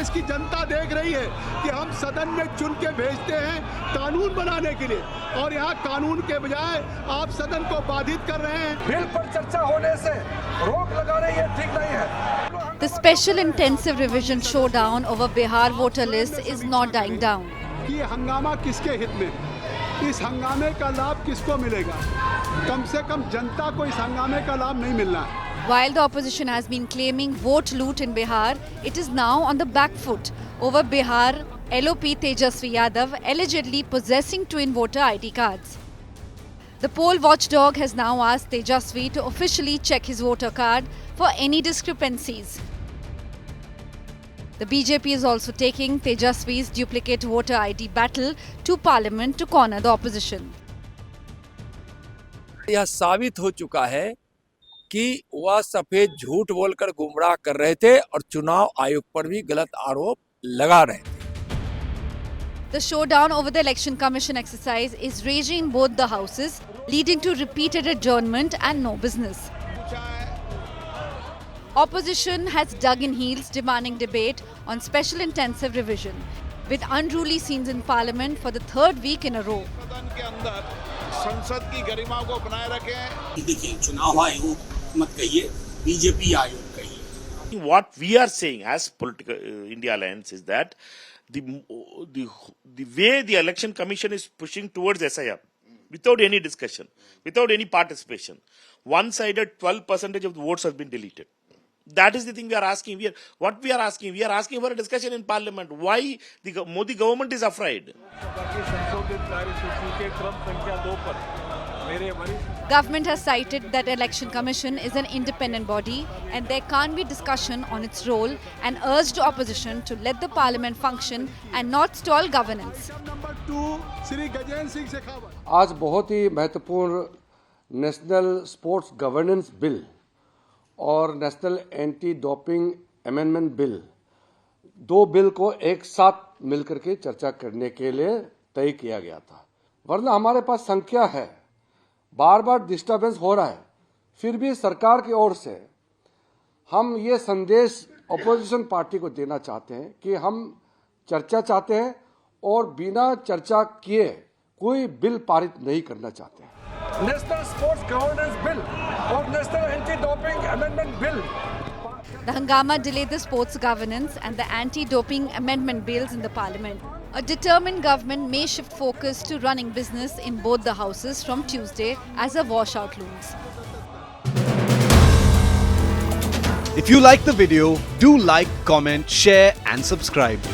देश की जनता देख रही है कि हम सदन में चुन के भेजते हैं कानून बनाने के लिए, और यहाँ कानून के बजाय आप सदन को बाधित कर रहे हैं। बिल पर चर्चा होने से रोक लगाना ये ठीक नहीं है। The special intensive revision showdown over Bihar voter list is not dying down. कि हंगामा किसके हित में, इस हंगामे का लाभ किसको मिलेगा? कम से कम जनता को इस हंगामे का लाभ नहीं मिलना है। While the opposition has been claiming vote loot in Bihar, it is now on the back foot over Bihar LOP Tejasvi Yadav allegedly possessing twin voter ID cards. The poll watchdog has now asked Tejasvi to officially check his voter card for any discrepancies. The BJP is also taking Tejasvi's duplicate voter ID battle to Parliament to corner the opposition. यह साबित हो चुका है कि वह सफेद झूठ बोलकर गुमराह कर रहे थे और चुनाव आयोग पर भी गलत आरोप लगा रहे थे। The showdown over the Election Commission exercise is raging in both the houses, leading to repeated adjournment and no business. Opposition has dug in heels demanding debate on special intensive revision, with unruly scenes in Parliament for the third week in a row. सदन के अंदर संसद की गरिमा को बनाए रखें। देखिए, चुनाव आयोग मत कहिए, बीजेपी आयोग कहिए। What we are saying as political India Alliance is that the way the election commission is pushing towards SIR without any discussion, without any participation, one-sided 12% of the votes have been deleted. That is the thing we are asking. What we are asking for a discussion in Parliament. Why the Modi government is afraid? Government has cited that Election Commission is an independent body and there can't be discussion on its role, and urged opposition to let the Parliament function and not stall governance. Number 2 Shri Gajendra Singh Shekhawat. आज बहुत ही महत्वपूर्ण national sports governance bill और national anti doping amendment bill, दो bill को एक साथ मिलकर के चर्चा करने के लिए तय किया गया था। वरना हमारे पास संख्या है, बार बार डिस्टर्बेंस हो रहा है, फिर भी सरकार की ओर से हम ये संदेश अपोजिशन पार्टी को देना चाहते हैं कि हम चर्चा चाहते हैं और बिना चर्चा किए कोई बिल पारित नहीं करना चाहते हैं। नेशनल स्पोर्ट्स गवर्नेंस बिल और national anti doping amendment bill. The hangama delayed the sports governance and the anti-doping amendment bills in the Parliament. A determined government may shift focus to running business in both the houses from Tuesday as a washout looms. If you like the video, do like, comment, share and subscribe.